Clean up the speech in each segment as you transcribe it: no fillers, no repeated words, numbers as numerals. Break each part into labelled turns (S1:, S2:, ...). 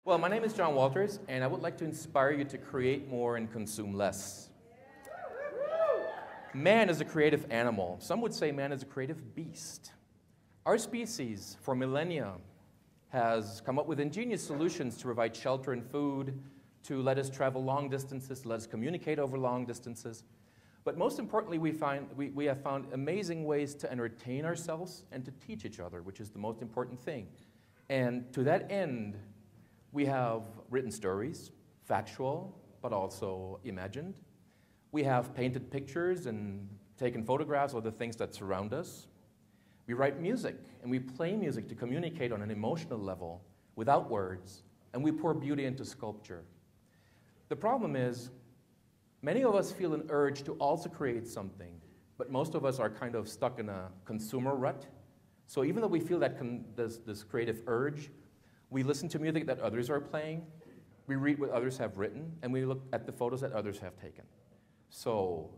S1: Well, my name is Jochen Wolters, and I would like to inspire you to create more and consume less. Man is a creative animal. Some would say man is a creative beast. Our species, for millennia, has come up with ingenious solutions to provide shelter and food, to let us travel long distances, to let us communicate over long distances. But most importantly, we have found amazing ways to entertain ourselves and to teach each other, which is the most important thing. And to that end, we have written stories, factual, but also imagined. We have painted pictures and taken photographs of the things that surround us. We write music, and we play music to communicate on an emotional level without words, and we pour beauty into sculpture. The problem is, many of us feel an urge to also create something, but most of us are kind of stuck in a consumer rut. So even though we feel that this creative urge, we listen to music that others are playing, we read what others have written, and we look at the photos that others have taken. So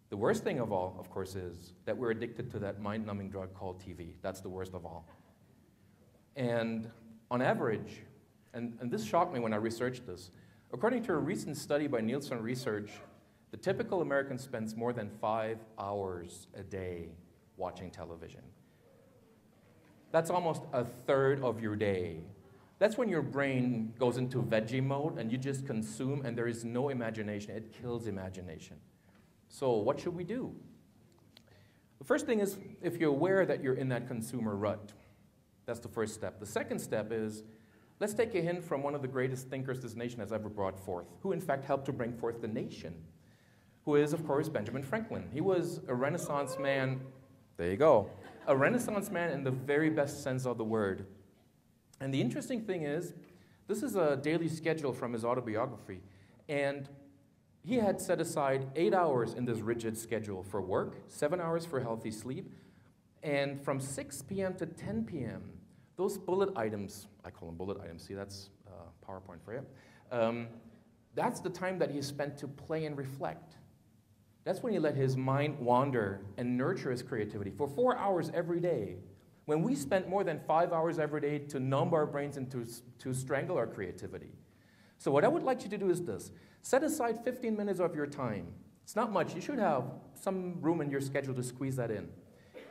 S1: the worst thing of all, of course, is that we're addicted to that mind-numbing drug called TV. That's the worst of all. And on average, and this shocked me when I researched this, according to a recent study by Nielsen Research, the typical American spends more than 5 hours a day watching television. That's almost a third of your day. That's when your brain goes into veggie mode and you just consume and there is no imagination. It kills imagination. So what should we do? The first thing is, if you're aware that you're in that consumer rut, that's the first step. The second step is, let's take a hint from one of the greatest thinkers this nation has ever brought forth, who in fact helped to bring forth the nation, who is, of course, Benjamin Franklin. He was a Renaissance man, there you go, a Renaissance man in the very best sense of the word. And the interesting thing is, this is a daily schedule from his autobiography, and he had set aside 8 hours in this rigid schedule for work, 7 hours for healthy sleep, and from 6 p.m. to 10 p.m., those bullet items, I call them bullet items, see that's PowerPoint for you, that's the time that he spent to play and reflect. That's when he let his mind wander and nurture his creativity for 4 hours every day. When we spent more than 5 hours every day to numb our brains and to strangle our creativity. So what I would like you to do is this. Set aside 15 minutes of your time. It's not much. You should have some room in your schedule to squeeze that in.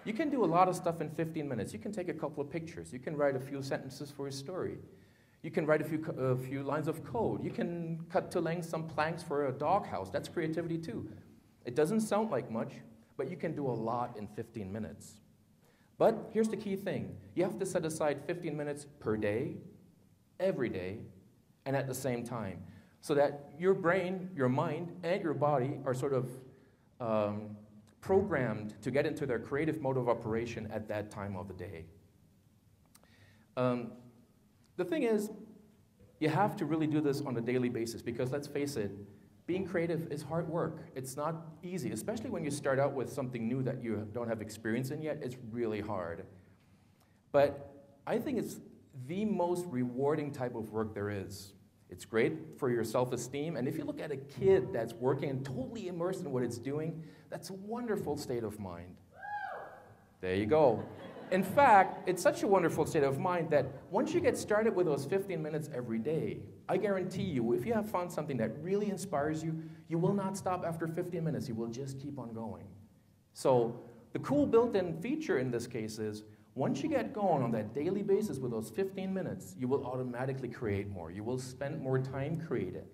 S1: You can do a lot of stuff in 15 minutes. You can take a couple of pictures. You can write a few sentences for a story. You can write a few lines of code. You can cut to length some planks for a doghouse. That's creativity too. It doesn't sound like much, but you can do a lot in 15 minutes. But here's the key thing. You have to set aside 15 minutes per day, every day, and at the same time, so that your brain, your mind, and your body are sort of programmed to get into their creative mode of operation at that time of the day. The thing is, you have to really do this on a daily basis because let's face it, being creative is hard work. It's not easy, especially when you start out with something new that you don't have experience in yet. It's really hard. But I think it's the most rewarding type of work there is. It's great for your self-esteem, and if you look at a kid that's working and totally immersed in what it's doing, that's a wonderful state of mind. There you go. In fact, it's such a wonderful state of mind that once you get started with those 15 minutes every day, I guarantee you, if you have found something that really inspires you, you will not stop after 15 minutes. You will just keep on going. So the cool built-in feature in this case is, once you get going on that daily basis with those 15 minutes, you will automatically create more. You will spend more time creating.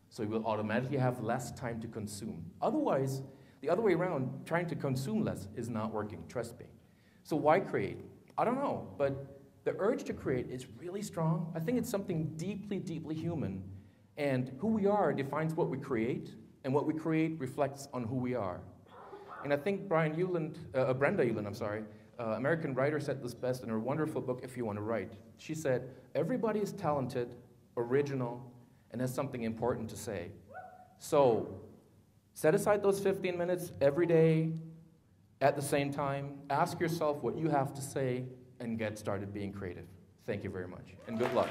S1: So you will automatically have less time to consume. Otherwise, the other way around, trying to consume less is not working, trust me. So why create? I don't know, but the urge to create is really strong. I think it's something deeply, deeply human. And who we are defines what we create, and what we create reflects on who we are. And I think Brenda Ueland, American writer, said this best in her wonderful book, If You Want to Write. She said, everybody is talented, original, and has something important to say. So set aside those 15 minutes every day. At the same time, ask yourself what you have to say and get started being creative. Thank you very much, and good luck.